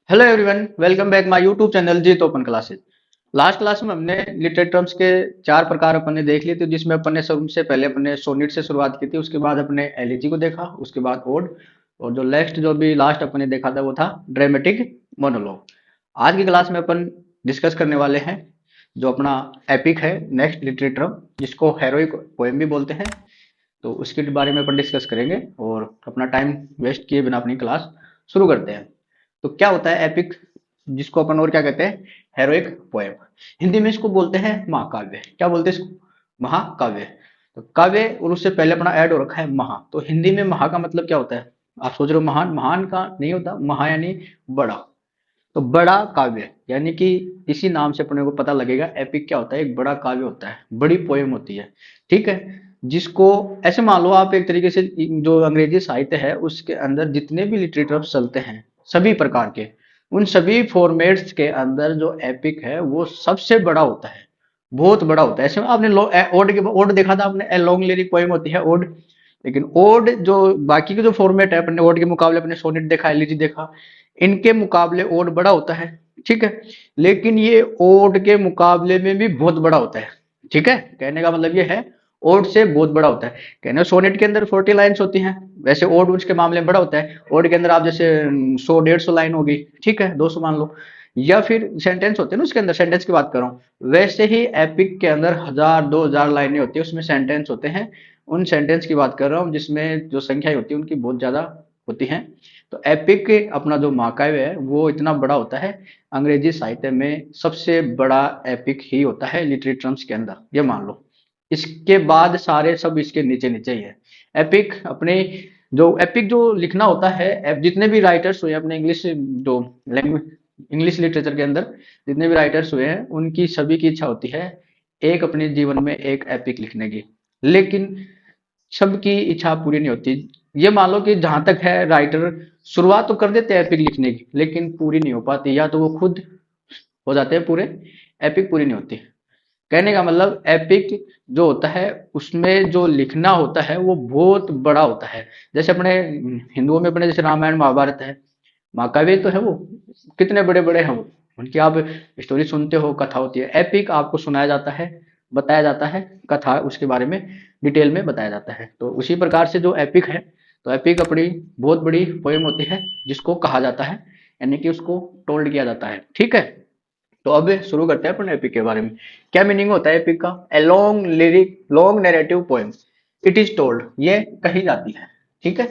Hello everyone, welcome back my YouTube channel Jeet open classes. Last class में हमने literature terms के चार प्रकार अपन ने देख लिए थे, जिसमें अपन ने सबसे पहले अपने सोनेट से शुरुआत की थी। उसके बाद अपने एलिजी को देखा, उसके बाद ओड, और जो नेक्स्ट जो भी लास्ट अपन ने देखा था वो था ड्रामेटिक मोनोलॉग। आज की क्लास में अपन डिस्कस करने वाले हैं जो अपना एपिक है, नेक्स्ट लिटरेचर टर्म जिसको हेरोइक पोएम भी बोलते हैं। तो उसके बारे में अपन डिस्कस करेंगे और अपना टाइम वेस्ट किए बिना अपनी क्लास शुरू करते हैं। तो क्या होता है एपिक, जिसको अपन और क्या कहते हैं, हेरोइक पोएम। हिंदी में इसको बोलते हैं महाकाव्य। क्या बोलते हैं इसको? महाकाव्य। तो काव्य और उससे पहले अपना ऐड हो रखा है महा। तो हिंदी में महा का मतलब क्या होता है? आप सोच रहे हो महान, महान का नहीं होता, महा यानी बड़ा। तो बड़ा काव्य यानी कि इसी नाम से अपने को पता लगेगा एपिक क्या होता है। एक बड़ा काव्य होता है, बड़ी पोएम होती है। ठीक है। जिसको ऐसे मान लो आप, एक तरीके से जो अंग्रेजी साहित्य है उसके अंदर जितने भी लिटरेचर चलते हैं सभी प्रकार के, उन सभी फॉर्मेट्स के अंदर जो एपिक है वो सबसे बड़ा होता है, बहुत बड़ा होता है। ऐसे में आपने ओड के ओड देखा था आपने, ए लॉन्ग लिरिक पोएम होती है ओड। लेकिन ओड जो बाकी के जो फॉर्मेट है, अपने ओड के मुकाबले अपने सोनेट देखा, एलिजी देखा, इनके मुकाबले ओड बड़ा होता है। ठीक है। लेकिन ये ओड के मुकाबले में भी बहुत बड़ा होता है। ठीक है, कहने का मतलब ये है ओड से बहुत बड़ा होता है। कहने सोनेट के अंदर 40 लाइन्स होती हैं, वैसे ओड उसके मामले में बड़ा होता है। ओड के अंदर आप जैसे 100-150 लाइन होगी, ठीक है, 200 मान लो, या फिर सेंटेंस होते हैं ना, उसके अंदर सेंटेंस की बात कर रहा हूँ। वैसे ही एपिक के अंदर 1000-2000 लाइनें होती है, उसमें सेंटेंस होते हैं। उन सेंटेंस की बात कर रहा हूँ जिसमें जो संख्या होती है उनकी बहुत ज्यादा होती है। तो एपिक अपना जो महाकाव्य है वो इतना बड़ा होता है। अंग्रेजी साहित्य में सबसे बड़ा एपिक ही होता है लिटरेचर के अंदर, ये मान लो। इसके बाद सारे सब इसके नीचे नीचे ही है। एपिक अपने जो एपिक जो लिखना होता है, जितने भी राइटर्स हुए अपने इंग्लिश जो लैंग्वेज, इंग्लिश लिटरेचर के अंदर जितने भी राइटर्स हुए हैं उनकी सभी की इच्छा होती है एक अपने जीवन में एक एपिक लिखने की। लेकिन सबकी इच्छा पूरी नहीं होती। ये मान लो कि जहां तक है राइटर शुरुआत तो कर देते हैं एपिक लिखने की, लेकिन पूरी नहीं हो पाती, या तो वो खुद हो जाते हैं पूरे, एपिक पूरी नहीं होती। कहने का मतलब एपिक जो होता है उसमें जो लिखना होता है वो बहुत बड़ा होता है। जैसे अपने हिंदुओं में अपने जैसे रामायण महाभारत है, महाकाव्य तो है वो, कितने बड़े बड़े हैं वो, उनकी आप स्टोरी सुनते हो, कथा होती है। एपिक आपको सुनाया जाता है, बताया जाता है, कथा उसके बारे में डिटेल में बताया जाता है। तो उसी प्रकार से जो एपिक है, तो एपिक अपनी बहुत बड़ी पोएम होती है जिसको कहा जाता है, यानी कि उसको टोल्ड किया जाता है। ठीक है। तो अब शुरू करते हैं अपन एपिक के बारे में। क्या मीनिंग होता है एपिक का? A long lyric, long narrative poem, it is told, ये कही जाती है। ठीक है।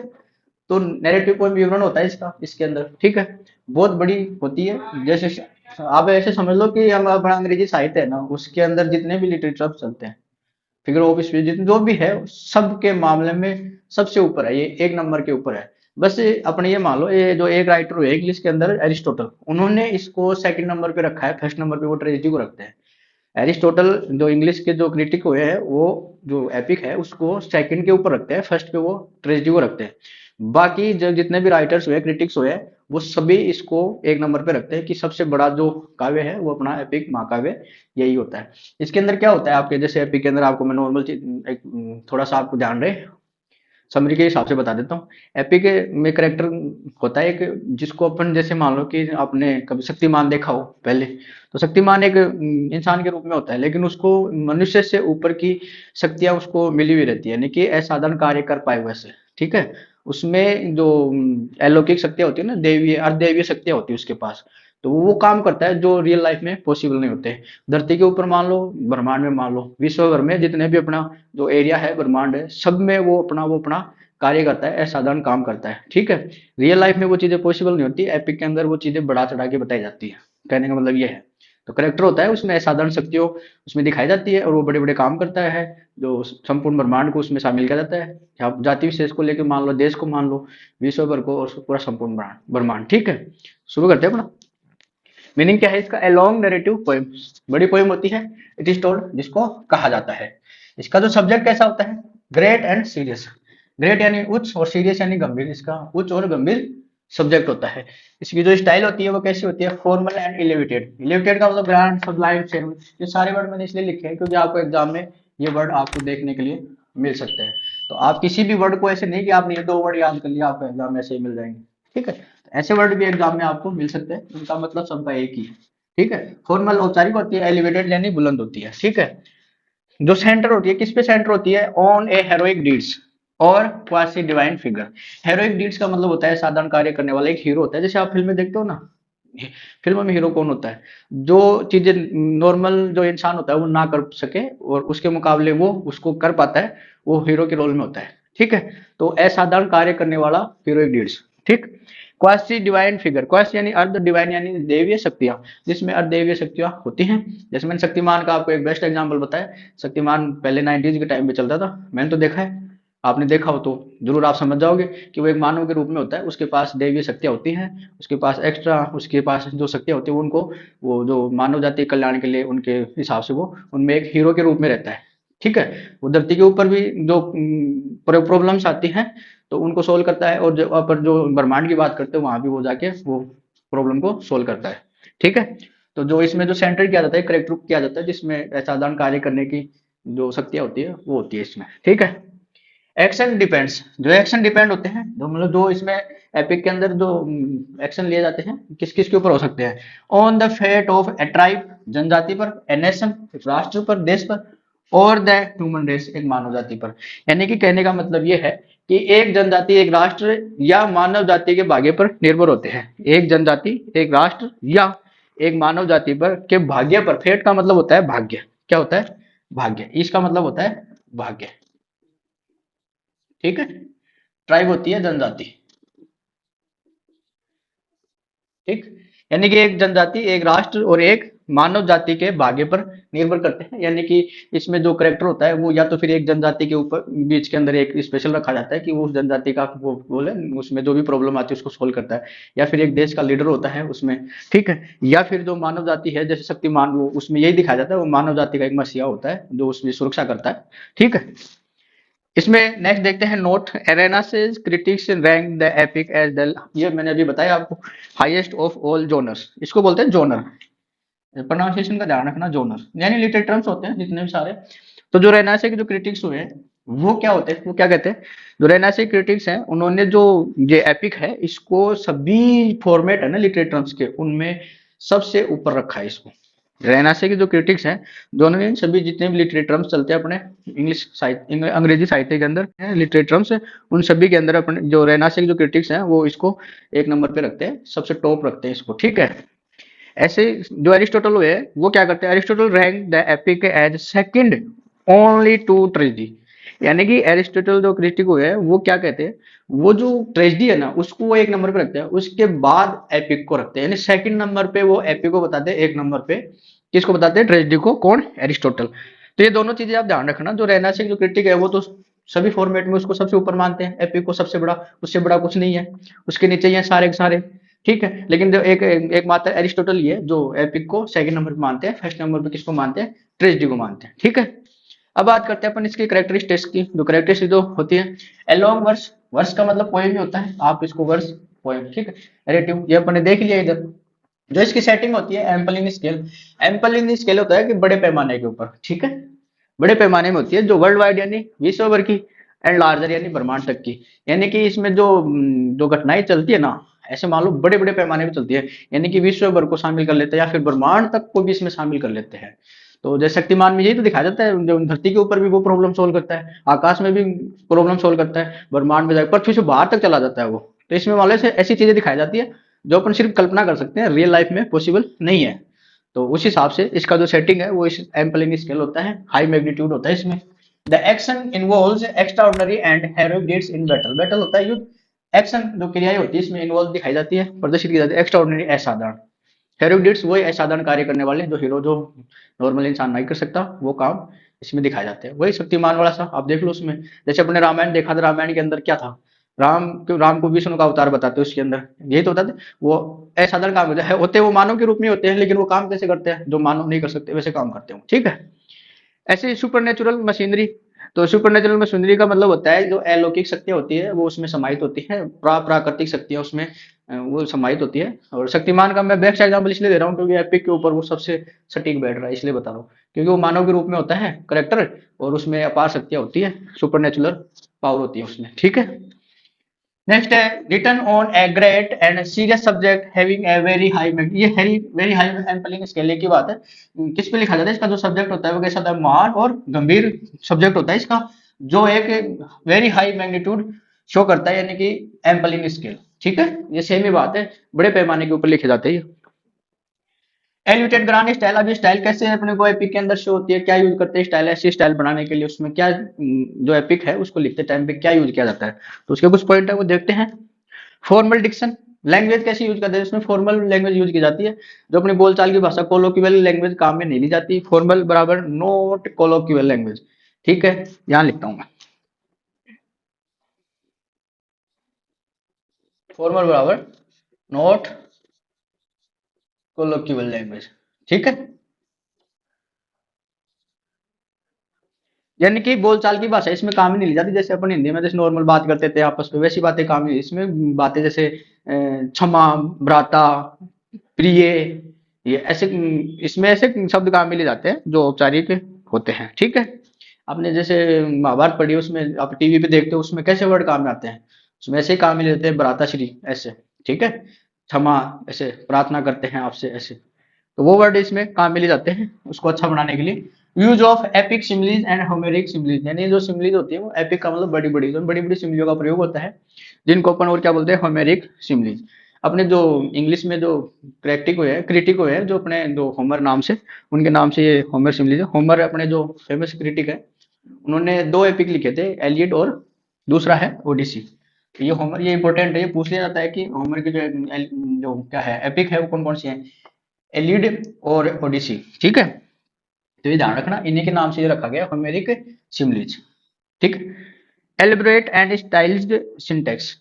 तो नैरेटिव पोएम विवरण होता है इसका, इसके अंदर। ठीक है। बहुत बड़ी होती है। जैसे आप ऐसे समझ लो कि हम अपना अंग्रेजी साहित्य है ना, उसके अंदर जितने भी लिटरेचर चलते हैं, फिगर ऑफ स्पीच जितने जो भी है, सबके मामले में सबसे ऊपर है, ये एक नंबर के ऊपर है। बस अपने ये मान लो, ये जो एक राइटर हुए इंग्लिश के अंदर, एरिस्टोटल, उन्होंने इसको सेकंड नंबर पे रखा है, फर्स्ट नंबर पे वो ट्रेजेडी को रखते हैं। एरिस्टोटल जो इंग्लिश के जो क्रिटिक हुए हैं, वो जो एपिक है उसको सेकंड के ऊपर रखते हैं, फर्स्ट पे वो ट्रेजेडी को रखते हैं। बाकी जो जितने भी राइटर्स हुए, क्रिटिक्स हुए, वो सभी इसको एक नंबर पे रखते हैं कि सबसे बड़ा जो काव्य है वो अपना एपिक महाकाव्य यही होता है। इसके अंदर क्या होता है आपके, जैसे एपिक के अंदर आपको मैं नॉर्मल चीज एक थोड़ा सा आपको ध्यान रहे समरी के हिसाब से बता देता हूँ। एपिक में करेक्टर होता है एक, जिसको अपन जैसे मान लो कि आपने कभी शक्तिमान देखा हो पहले, तो शक्तिमान एक इंसान के रूप में होता है, लेकिन उसको मनुष्य से ऊपर की शक्तियां उसको मिली हुई रहती है, यानी कि असाधारण कार्य कर पाए वैसे। ठीक है। उसमें जो अलौकिक शक्तियां होती है ना, देवीय अर्धदैवीय शक्तियां होती है उसके पास, तो वो काम करता है जो रियल लाइफ में पॉसिबल नहीं होते। धरती के ऊपर मान लो, ब्रह्मांड में मान लो, विश्व भर में जितने भी अपना जो एरिया है, ब्रह्मांड है, सब में वो अपना कार्य करता है, असाधारण काम करता है। ठीक है। रियल लाइफ में वो चीजें पॉसिबल नहीं होती, एपिक के अंदर वो चीजें बढ़ा चढ़ा के बताई जाती है। कहने का मतलब ये है। तो करेक्टर होता है उसमें असाधारण शक्तियों उसमें दिखाई जाती है, और वो बड़े बड़े काम करता है जो संपूर्ण ब्रह्मांड को उसमें शामिल किया जाता है। आप जाति विशेष को लेकर मान लो, देश को मान लो, विश्व भर को, और पूरा संपूर्ण ब्रह्मांड। ठीक है। शुरू करते हैं अपना। मीनिंग क्या है इसका? ए लॉन्ग नरेटिव पोएम, बड़ी पोएम होती है, इट इज टोल्ड, जिसको कहा जाता है। इसका जो सब्जेक्ट कैसा होता है? Great and serious. ग्रेट यानी उच्च, और सीरियस यानी गंभीर, इसका उच्च और गंभीर सब्जेक्ट होता है। इसकी जो स्टाइल होती है वो कैसी होती है? Formal and elevated. इलेवेटेड का मतलब ग्रैंड, सब्लाइम, ये सारे वर्ड मैंने इसलिए लिखे हैं क्योंकि आपको एग्जाम में ये वर्ड आपको देखने के लिए मिल सकते हैं। तो आप किसी भी वर्ड को ऐसे नहीं कि आपने ये दो वर्ड याद कर लिया, आपको एग्जाम में ऐसे ही मिल जाएंगे। ठीक है। ऐसे वर्ड भी एग्जाम में आपको मिल सकते हैं, उनका मतलब सबका एक ही है। ठीक है। फॉर्मल औपचारिक होती है, एलिवेटेड यानी बुलंद होती है। ठीक है। जो सेंटर होती है, किस पे सेंटर होती है? ऑन ए हेरोइक डीड्स और quasi divine figure. Heroic deeds का मतलब होता है साधारण कार्य करने वाला एक हीरो होता है, जैसे आप फिल्म में देखते हो ना। फिल्म में हीरो कौन होता है? जो चीजें नॉर्मल जो इंसान होता है वो ना कर सके और उसके मुकाबले वो उसको कर पाता है, वो हीरो के रोल में होता है। ठीक है। तो असाधारण कार्य करने वाला हीरोइक डीड्स। ठीक। क्वासी डिवाइन फिगर, क्वासी यानी अर्ध, डिवाइन यानी देवीय शक्तियां, जिसमें अर्ध देवीय शक्तियां होती हैं। जैसे मैंने शक्तिमान का आपको एक बेस्ट एग्जांपल बताया। शक्तिमान पहले 90s के टाइम पे चलता था, मैंने तो देखा है। आपने देखा हो तो जरूर आप समझ जाओगे कि वो एक मानव के रूप में होता है, उसके पास दैवीय शक्तियाँ होती हैं। उसके पास एक्स्ट्रा, उसके पास जो शक्तियाँ होती है वो उनको, वो जो मानव जाति के कल्याण के लिए उनके हिसाब से वो उनमें एक हीरो के रूप में रहता है। ठीक है। वो धरती के ऊपर भी जो प्रॉब्लम्स आती हैं तो उनको सोल्व करता है, और जो अपन जो ब्रह्मांड की बात करते हैं वहां भी वो जाके वो प्रॉब्लम को सोल्व करता है। ठीक है। तो जो इसमें जो सेंटर किया जाता है, करेक्टर किया जाता है, जिसमें असाधारण कार्य करने की जो शक्तियाँ होती है वो होती है इसमें। ठीक है। एक्शन डिपेंड्स, जो एक्शन डिपेंड होते हैं, जो मतलब जो इसमें एपिक के अंदर जो एक्शन लिए जाते हैं, किस किस के ऊपर हो सकते हैं? On the fate of a tribe, जनजाति पर, ए नेशन, एक राष्ट्र पर, देश पर, और द ह्यूमन रेस, एक मानव जाति पर। यानी कि कहने का मतलब ये है कि एक जनजाति, एक राष्ट्र या मानव जाति के भाग्य पर निर्भर होते हैं। एक जनजाति, एक राष्ट्र या एक मानव जाति पर के भाग्य पर। फेट का मतलब होता है भाग्य। क्या होता है? भाग्य। इसका मतलब होता है भाग्य। ठीक है। ट्राइब होती है जनजाति। ठीक। यानी कि एक जनजाति, एक राष्ट्र और एक मानव जाति के भाग्य पर निर्भर करते हैं। यानी कि इसमें जो करेक्टर होता है वो या तो फिर एक जनजाति के ऊपर बीच के अंदर एक स्पेशल रखा जाता है कि वो उस जनजाति का वो बोले, उसमें जो भी प्रॉब्लम आती है उसको सोल्व करता है। या फिर एक देश का लीडर होता है उसमें। ठीक है। या फिर जो मानव जाति है, जैसे शक्तिमान, वो उसमें यही दिखाया जाता है, वो मानव जाति का एक मसीहा होता है जो उसकी सुरक्षा करता है। ठीक है। इसमें नेक्स्ट देखते हैं नोट। एरेनासिस critics rank the epic as the, ये मैंने अभी बताया आपको, हाईएस्ट ऑफ ऑल जोनर्स। इसको बोलते हैं जोनर। प्रोनाउंसिएशन का ध्यान रखना, जोनर यानी लिटरेचर टर्म्स होते हैं जितने भी सारे। तो जो रेनासे के जो क्रिटिक्स हुए हैं वो क्या होते हैं, वो क्या कहते हैं? जो रेनासे क्रिटिक्स हैं उन्होंने जो ये एपिक है इसको सभी फॉर्मेट है ना लिटरेचर टर्म्स के, उनमें सबसे ऊपर रखा है इसको। रेनासे के जो क्रिटिक्स हैं, दोनों ने सभी जितने भी लिटरेचर टर्म्स चलते हैं अपने इंग्लिश साहित्य, अंग्रेजी साहित्य के अंदर लिटरेचर टर्म्स है, उन सभी के अंदर अपने जो रेनासे के जो क्रिटिक्स हैं वो इसको एक नंबर पे रखते हैं, सबसे टॉप रखते हैं इसको। ठीक है। ऐसे जो एरिस्टोटल हुए वो क्या करते हैं? Aristotle rank the epic as second only to tragedy. यानी कि एरिस्टोटल जो क्रिटिक हुए हैं वो क्या कहते हैं, वो जो ट्रेजेडी है ना उसको वो एक नंबर पे रखते हैं, उसके बाद एपिक को रखते हैं। यानी सेकंड नंबर पे वो एपिक को बताते हैं, एक नंबर पे किसको बताते हैं? ट्रेजेडी को। कौन? एरिस्टोटल। तो ये दोनों चीजें आप ध्यान रखना। जो रेनासिक जो क्रिटिक है वो तो सभी फॉर्मेट में उसको सबसे ऊपर मानते हैं, एपिक को सबसे बड़ा, उससे बड़ा कुछ नहीं है, उसके नीचे ही है सारे के सारे। ठीक है। लेकिन जो एक मात्र एरिस्टोटल ही है जो एपिक को सेकंड नंबर पे मानते हैं, फर्स्ट नंबर पे किसको मानते हैं? ट्रेजेडी को मानते हैं। ठीक है। अब बात करते हैं अपन इसकी करेक्टरिस्टिक्स की। जो करेक्टरिस्टिक जो होती है, एलोंग वर्स, वर्स का मतलब पोएम ही होता है, आप इसको वर्स पोएम। ठीक है। रेटिव ये अपन ने देख लिया इधर। जो इसकी सेटिंग होती है एम्पलिंग स्केल। एम्पलिंग स्केल होता है कि बड़े पैमाने के ऊपर। ठीक है। बड़े पैमाने में होती है, जो वर्ल्ड वाइड यानी विश्व भर की, एंड लार्जर यानी ब्रह्मांड तक की। यानी कि इसमें जो जो घटनाएं चलती है ना, ऐसे मान लो बड़े बड़े पैमाने पे चलती है, यानी कि विश्व भर को शामिल कर लेते हैं या फिर ब्रह्मांड तक को भी इसमें शामिल कर लेते हैं। तो जैसे शक्तिमान में यही तो दिखाया जाता है, जो धरती के ऊपर भी वो प्रॉब्लम सोल्व करता है, आकाश में भी प्रॉब्लम सोल्व करता है, ब्रह्मांड में जाकर पृथ्वी से बाहर तक चला जाता है वो। तो इसमें मान लो ऐसी चीजें दिखाई जाती है जो अपन सिर्फ कल्पना कर सकते हैं, रियल लाइफ में पॉसिबल नहीं है। तो उस हिसाब से इसका जो सेटिंग है वो इस एम्पलिंग स्केल होता है, हाई मैग्नीट्यूड होता है इसमें। The action involves extraordinary and heroic deeds in battle. Battle होता है युद्ध। एक्शन जो क्रियाएं होती है इसमें इन्वॉल्व दिखाई जाती है, प्रदर्शित की जाती है। एक्स्ट्राऑर्डिनरी असाधारण, हेरोइक डीड्स वही असाधारण कार्य करने वाले जो हीरो, जो नॉर्मल इंसान नहीं कर सकता, वो काम इसमें दिखाए जाते हैं। वही शक्तिमान वाला सा आप देख लो उसमें। जैसे अपने रामायण देखा था, रामायण के अंदर क्या था? राम को विष्णु का अवतार बताते हैं उसके अंदर, यही तो बताते वो असाधारण काम होते हैं, वो मानव के रूप में होते हैं, लेकिन वो काम कैसे करते हैं जो मानव नहीं कर सकते वैसे काम करते हैं। ठीक है। ऐसे सुपर नेचुरल मशीनरी। तो सुपर नेचुरल मशीनरी का मतलब होता है जो अलौकिक शक्तियां होती है वो उसमें समाहित होती है, प्राकृतिक शक्तियां उसमें वो समाहित होती है। और शक्तिमान का मैं बेस्ट एग्जाम्पल इसलिए दे रहा हूँ क्योंकि एपिक के ऊपर वो सबसे सटीक बैठ रहा है, इसलिए बता रहा हूँ। क्योंकि वो मानव के रूप में होता है करेक्टर, और उसमें अपार शक्तियां होती है, सुपर नेचुरल पावर होती है उसमें। ठीक है। नेक्स्ट है return on a great and serious subject having a very high, ये वेरी हाई एम्पलिंग स्केल की बात है। किस पे लिखा जाता है, इसका जो सब्जेक्ट होता है वो कैसा होता है, महान और गंभीर सब्जेक्ट होता है इसका, जो एक वेरी हाई मैग्नीट्यूड शो करता है, यानी कि एम्पलिंग स्केल। ठीक है, ये सेम ही बात है, बड़े पैमाने के ऊपर लिखे जाते हैं। एलिवेटेड ग्रांड स्टाइल, अब ये स्टाइल कैसे अपने को एपिक के अंदर शो होती है, क्या यूज करते हैं स्टाइल, ऐसी स्टाइल बनाने के लिए उसमें क्या जो एपिक है उसको लिखते टाइम पे क्या यूज किया जाता है, तो उसके कुछ पॉइंट है वो देखते हैं। फॉर्मल डिक्शन, लैंग्वेज कैसे यूज करते हैं, इसमें फॉर्मल लैंग्वेज यूज की जाती है, जो अपनी बोलचाल की भाषा, कोलोक्यूल लैंग्वेज काम में नहीं ली जाती, फॉर्मल बराबर नॉट कोलोक्यूल लैंग्वेज। ठीक है, यहाँ लिखता हूँ मैं, फॉर्मल बराबर नॉट कोलोक्यूल लैंग्वेज। ठीक है, यानी कि बोलचाल की भाषा इसमें काम ही नहीं ली जाती, जैसे अपन हिंदी में जैसे नॉर्मल बात करते थे आपस में, वैसी बातें काम नहीं, इसमें बातें जैसे क्षमा, भ्राता, प्रिय, ये ऐसे इसमें ऐसे शब्द काम में ले जाते हैं जो औपचारिक होते हैं। ठीक है, आपने जैसे महाभारत पढ़ी, उसमें आप टीवी पे देखते हो, उसमें कैसे वर्ड काम में आते हैं, उसमें ऐसे ही काम में लेते हैं, भ्राता श्री ऐसे। ठीक है, क्षमा ऐसे, प्रार्थना करते हैं आपसे ऐसे, तो वो वर्ड इसमें काम में ले जाते हैं उसको अच्छा बनाने के लिए। Use of epic similes and Homeric similes, यानी जो सिमिलीज होती है वो एपिक का मतलब बड़ी बड़ी, जो बड़ी बड़ी सिमिलियों का प्रयोग होता है, जिनको अपन और क्या बोलते हैं, होमेरिक सिमिलीज। अपने जो इंग्लिश में जो क्रिटिक हुए हैं जो अपने जो होमर नाम से, उनके नाम से ये होमर सिमिलीज है। होमर अपने जो फेमस क्रिटिक है, उन्होंने दो एपिक लिखे थे, एलियड और दूसरा है ओडिसी। तो ये होमर, ये इंपॉर्टेंट है, ये पूछ लिया जाता है कि होमर की जो क्या है एपिक है वो कौन कौन सी है, एलियड और ओडिसी। ठीक है, तो ये ध्यान रखना, इन्हीं के नाम से ये रखा गया होमेरिक सिमलीज। ठीक, एलिब्रेट एंड स्टाइल्ड सिंटेक्स,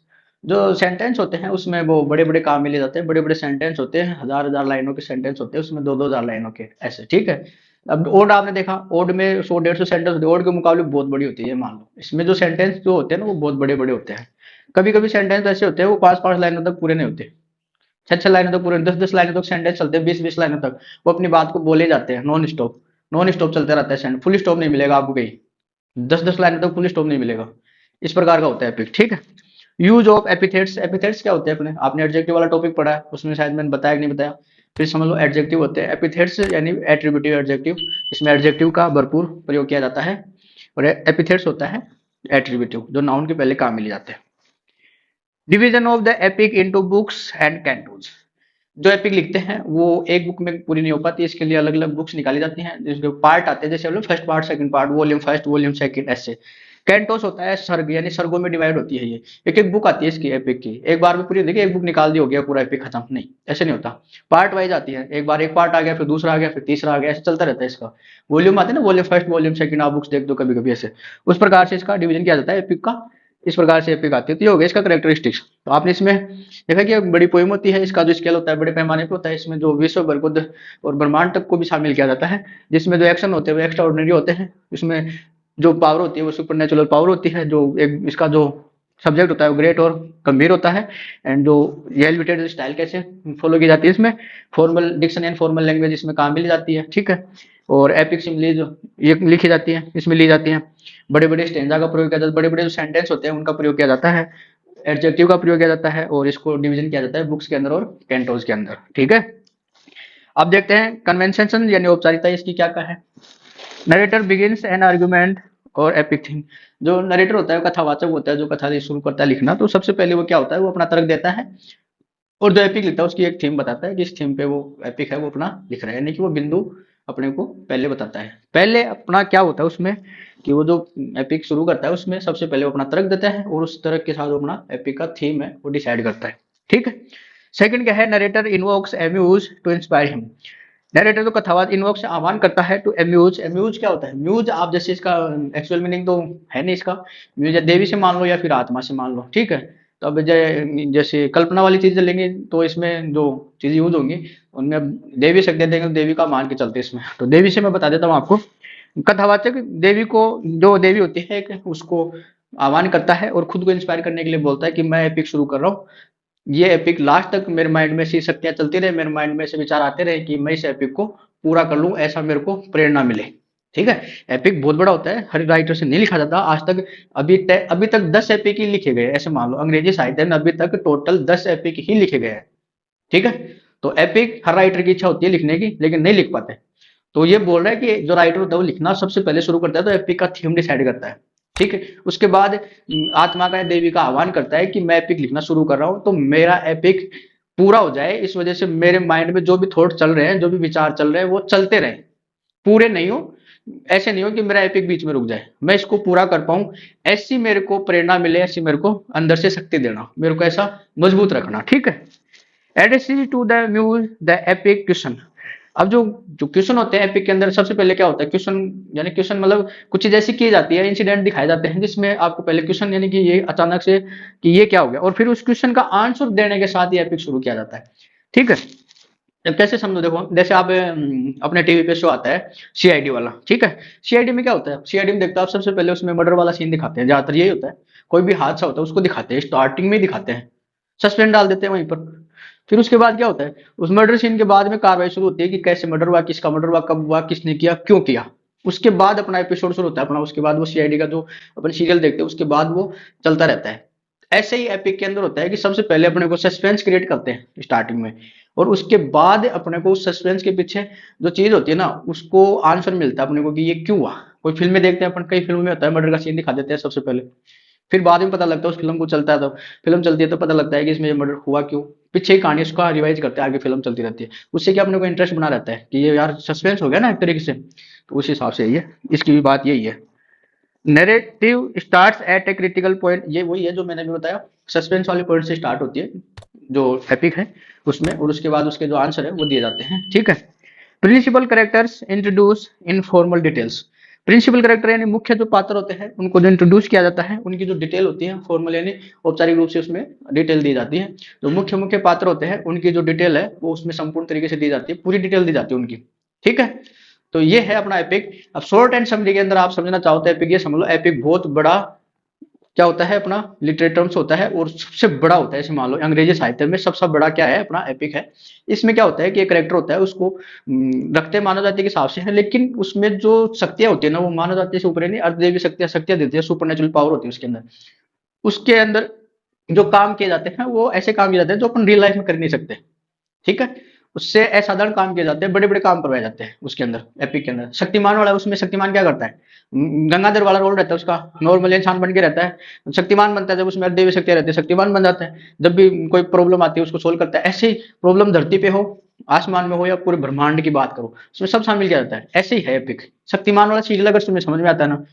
जो सेंटेंस होते हैं उसमें वो बड़े बड़े काम में ले जाते हैं, बड़े बड़े सेंटेंस होते हैं, हजार हजार लाइनों के सेंटेंस होते हैं, उसमें दो दो हजार लाइनों के ऐसे। ठीक है, अब ओड आपने देखा, ओड में 100 150 सेंटेंस होते हैं, ओड के मुकाबले बहुत बड़ी होती है, मान लो इसमें जो सेंटेंस जो होते हैं ना वो बहुत बड़े बड़े होते हैं। कभी कभी सेंटेंस ऐसे होते हैं वो 5 5 लाइनों तक पूरे नहीं होते, 6 6 लाइनों तक पूरे, 10 10 लाइनों तक सेंटेंस चलते हैं, 20 20 लाइनों तक वो अपनी बात को बोले जाते हैं, नॉन स्टॉप, नॉन स्टॉप चलते रहता है सेंटेंस, फुल स्टॉप नहीं मिलेगा आपको कहीं, 10 10 लाइनों तक फुल स्टॉप नहीं मिलेगा, इस प्रकार का होता है एपिक। ठीक है, यूज ऑफ एपिथेट्स, एपिथेट्स क्या होते हैं, अपने आपने एडजेक्टिव वाला टॉपिक पढ़ा है, उसमें शायद मैंने बताया कि नहीं बताया, फिर समझ लो, एडजेक्टिव होते हैं एपिथेट्स, यानी एट्रीब्यूटिव एडजेक्टिव, इसमें एडजेक्टिव का भरपूर प्रयोग किया जाता है, और एपिथेट्स होता है एट्रीब्यूटिव, जो नाउन के पहले काम मिल जाते हैं। Division of the epic into books and cantos, जो एपिक लिखते हैं वो एक बुक में पूरी नहीं हो पाती, इसके लिए अलग अलग बुक्स निकाली जाती हैं, जिसके पार्ट आते हैं, जैसे हम लोग first part, second part, volume first, volume second ऐसे। कैंटोस होता है सर्ग, यानी सर्गों में डिवाइड होती है, ये एक एक बुक आती है इसकी एपिक की, एक बार में पूरी देखिए एक बुक निकाल दी हो गया पूरा एपिक खत्म, नहीं ऐसे नहीं होता, पार्ट वाइज आती है, एक बार एक पार्ट आ गया, फिर दूसरा आ गया, फिर तीसरा आ गया, ऐसे चलता रहता है इसका। वॉल्यूम आते हैं ना, वॉल्यूम फर्स्ट, वॉल्यूम सेकंड, आप बुक्स देख दो कभी कभी ऐसे, उस प्रकार से इसका डिवीजन किया जाता है एपिक का, इस प्रकार से एपिक आती है। तो ये हो गया इसका करेक्टरिस्टिक्स। तो आपने इसमें देखा कि बड़ी पोइम होती है, इसका जो स्केल होता है बड़े पैमाने पे होता है, इसमें जो विश्व भर को और ब्रह्मांड तक को भी शामिल किया जाता है, जिसमें जो एक्शन होते हैं वो एक्स्ट्रा ऑर्डिनरी होते हैं, इसमें जो पावर होती है वो सुपर नेचुरल पावर होती है, जो एक इसका जो सब्जेक्ट होता है वो ग्रेट और गंभीर होता है। एंड जो ये एलिवेटेड स्टाइल कैसे फॉलो की जाती है, इसमें formal diction and formal language इसमें काम में ली जाती है। ठीक है, और एपिक सिमिलीज ये लिखी जाती है, इसमें ली जाती है, बड़े बड़े स्टेंजा का प्रयोग किया जाता है, बड़े बड़े जो सेंटेंस होते हैं उनका प्रयोग किया जाता है, एडजेक्टिव का प्रयोग किया जाता है, और इसको डिवीजन किया जाता है बुक्स के अंदर और कैंटोज के अंदर। ठीक है, अब देखते हैं कन्वेंशन यानी औपचारिकता इसकी क्या क्या है। नरेटर बिगिंस एन आर्गुमेंट और एपिक थीम, जो नरेटर होता है वो कथावाचक होता है, जो कथा शुरू करता है लिखना, तो सबसे पहले वो क्या होता है, वो अपना तर्क देता है, और जो एपिक लिखता है उसकी एक थीम बताता है कि इस थीम पे वो एपिक है वो अपना लिख रहा है, यानी कि वो बिंदु अपने को पहले बताता है। पहले अपना क्या होता है उसमें कि वो जो एपिक शुरू करता है उसमें सबसे पहले वो अपना तर्क देता है, और उस तर्क के साथ वो अपना एपिक का थीम है वो डिसाइड करता है। ठीक है, सेकंड क्या है, narrator invokes a muse to inspire him, narrator तो कथावाचक इन्वोक से आह्वान करता है टू एम्यूज, एम्यूज क्या होता है, म्यूज आप जैसे इसका एक्चुअल मीनिंग तो है नहीं इसका, म्यूज देवी से मान लो या फिर आत्मा से मान लो। ठीक है, तो अब जैसे कल्पना वाली चीजें लेंगे तो इसमें जो चीजें यूज होंगी उनमें अब देवी शब्द दे देंगे, तो देवी का मान के चलते इसमें, तो देवी से मैं बता देता हूँ आपको। कथावाचक देवी को, जो देवी होती है एक उसको आह्वान करता है और खुद को इंस्पायर करने के लिए बोलता है कि मैं एपिक शुरू कर रहा हूँ, ये एपिक लास्ट तक मेरे माइंड में ऐसी शक्तियां चलती रहे, मेरे माइंड में ऐसे विचार आते रहे कि मैं इस एपिक को पूरा कर लूं, ऐसा मेरे को प्रेरणा मिले। ठीक है। एपिक बहुत बड़ा होता है, हर राइटर से नहीं लिखा जाता आज तक। अभी तक 10 एपिक ही लिखे गए, ऐसे मान लो अंग्रेजी साहित्य में अभी तक टोटल 10 एपिक ही लिखे गए हैं। ठीक है। तो एपिक हर राइटर की इच्छा होती है लिखने की, लेकिन नहीं लिख पाते। तो ये बोल रहा है कि जो राइटर होता है वो लिखना सबसे पहले शुरू करता है तो एपिक का थीम डिसाइड करता है। ठीक है। उसके बाद आत्मा का देवी का आह्वान करता है कि मैं एपिक लिखना शुरू कर रहा हूं, तो मेरा एपिक पूरा हो जाए, इस वजह से मेरे माइंड में जो भी थॉट चल रहे हैं, जो भी विचार चल रहे हैं, वो चलते रहे, पूरे नहीं हो। ऐसे नहीं हो कि मेरा एपिक बीच में रुक जाए, मैं इसको पूरा कर पाऊं। ऐसी मेरे को प्रेरणा मिले, ऐसी मेरे को अंदर से शक्ति देना, मेरे को ऐसा मजबूत रखना। ठीक है। Addition to the muse the epic question. अब जो जो क्वेश्चन होते हैं एपिक के अंदर, सबसे पहले क्या होता है क्वेश्चन, यानी क्वेश्चन मतलब कुछ चीज ऐसी की जाती है, इंसिडेंट दिखाए जाते हैं जिसमें आपको पहले क्वेश्चन, यानी कि ये अचानक से कि ये क्या हो गया, और फिर उस क्वेश्चन का आंसर देने के साथ ही एपिक शुरू किया जाता है। ठीक है। अब कैसे समझो, देखो जैसे आप अपने टीवी पे शो आता है सीआईडी वाला। ठीक है। सीआईडी में क्या होता है, सीआईडी में देखते हो आप, सबसे पहले उसमें मर्डर वाला सीन दिखाते हैं, ज्यादातर यही होता है। कोई भी हादसा होता है उसको दिखाते हैं, स्टार्टिंग में ही दिखाते हैं, सस्पेंस डाल देते हैं वहीं पर। फिर उसके बाद क्या होता है, उस मर्डर सीन के बाद में कार्रवाई शुरू होती है कि कैसे मर्डर हुआ, किसका मर्डर हुआ, कब हुआ, किसने किया, क्यों किया। उसके बाद अपना एपिसोड शुरू होता है अपना, उसके बाद वो सीआईडी का जो अपन सीरियल देखते हैं उसके बाद वो चलता रहता है। ऐसे ही एपिक के अंदर होता है कि सबसे पहले अपने को सस्पेंस क्रिएट करते हैं स्टार्टिंग में, और उसके बाद अपने को उस सस्पेंस के पीछे जो चीज होती है ना, उसको आंसर मिलता है अपने को कि ये क्यों हुआ। कोई फिल्में देखते हैं अपन, कई फिल्मों में होता है मर्डर का सीन दिखा देते हैं सबसे पहले, फिर बाद में पता लगता है उस फिल्म को चलता है तो फिल्म चलती है तो पता लगता है कि इसमें ये मर्डर हुआ क्यों, पीछे ही कहानी उसका रिवाइज करते हैं, आगे फिल्म चलती रहती है। उससे क्या अपने को इंटरेस्ट बना रहता है कि ये यार सस्पेंस हो गया ना एक तरीके से, तो उस हिसाब से ये इसकी भी बात यही है। Narrative starts at a critical point, ये वही है जो मैंने भी बताया, सस्पेंस वाले पॉइंट से स्टार्ट होती है जो एपिक है उसमें, और उसके बाद उसके जो आंसर है वो दिए जाते हैं। ठीक है। Principal characters introduced in formal details. Principal character यानी मुख्य जो पात्र होते हैं उनको जो इंट्रोड्यूस किया जाता है, उनकी जो डिटेल होती है फॉर्मल यानी औपचारिक रूप से उसमें डिटेल दी जाती है। जो मुख्य मुख्य पात्र होते हैं उनकी जो डिटेल है वो उसमें संपूर्ण तरीके से दी जाती है, पूरी डिटेल दी जाती है उनकी। ठीक है। तो ये है अपना एपिक। अब शॉर्ट एंड समरी के अंदर आप समझना चाहो तो एपिक ये समझ लो, एपिक बहुत बड़ा क्या होता है अपना लिटरेचर होता है, और सबसे बड़ा होता है, ऐसे मान लो अंग्रेजी साहित्य में सबसे बड़ा क्या है अपना एपिक है। इसमें क्या होता है कि एक करेक्टर होता है उसको रखते मानव जाति के हिसाब से है, लेकिन उसमें जो शक्तियां होती है ना वो मानव जाति से ऊपर नहीं, अर्धदेवी शक्तियां शक्तियां देती है, सुपर नेचुरल पावर होती है उसके अंदर। उसके अंदर जो काम किए जाते हैं वो ऐसे काम किए जाते हैं जो अपन रियल लाइफ में कर नहीं सकते। ठीक है। उससे असाधारण काम किए जाते हैं, बड़े बड़े काम करवाए जाते हैं उसके अंदर, एपिक के अंदर। शक्तिमान वाला उसमें शक्तिमान क्या करता है, गंगाधर वाला रोल रहता है उसका, नॉर्मल इंसान बन के रहता है, शक्तिमान बनता है जब उसमें देवी शक्तियां रहती है, शक्तिमान बन जाता है जब भी कोई प्रॉब्लम आती है उसको सोल्व करता है। ऐसे ही प्रॉब्लम धरती पे हो, आसमान में हो, या पूरे ब्रह्मांड की बात करो, उसमें सब शामिल किया जाता है। ऐसे ही है एपिक। शक्तिमान वाला सीरियल अगर तुम्हें समझ में आता है ना,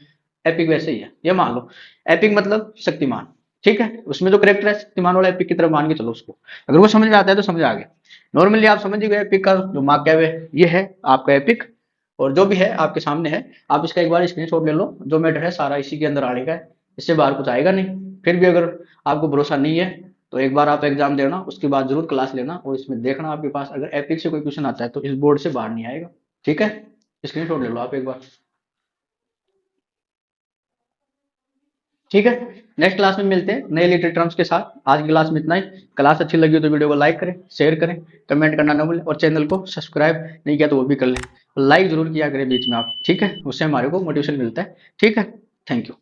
एपिक वैसे ही है, ये मान लो। एपिक मतलब शक्तिमान। ठीक है। उसमें जो करेक्टर है शक्तिमान वाला एपिक की तरफ मान के चलो उसको, अगर वो समझ में आता है तो समझ आ गया। नॉर्मली आप समझ ही गए एपिक का जो मार्क है, ये है आपका एपिक। और जो भी है आपके सामने है, आप इसका एक बार स्क्रीनशॉट ले लो, जो मैटर है सारा इसी के अंदर आएगा, इससे बाहर कुछ आएगा नहीं। फिर भी अगर आपको भरोसा नहीं है तो एक बार आप एग्जाम देना, उसके बाद जरूर क्लास लेना, और इसमें देखना आपके पास अगर एपिक से कोई क्वेश्चन आता है तो इस बोर्ड से बाहर नहीं आएगा। ठीक है। स्क्रीनशॉट ले लो आप एक बार। ठीक है। नेक्स्ट क्लास में मिलते हैं नए लिटरेरी टर्म्स के साथ। आज की क्लास में इतना ही। क्लास अच्छी लगी हो तो वीडियो को लाइक करें, शेयर करें, कमेंट करना ना भूलें, और चैनल को सब्सक्राइब नहीं किया तो वो भी कर लें। लाइक जरूर किया करें बीच में आप। ठीक है। उससे हमारे को मोटिवेशन मिलता है। ठीक है। Thank you.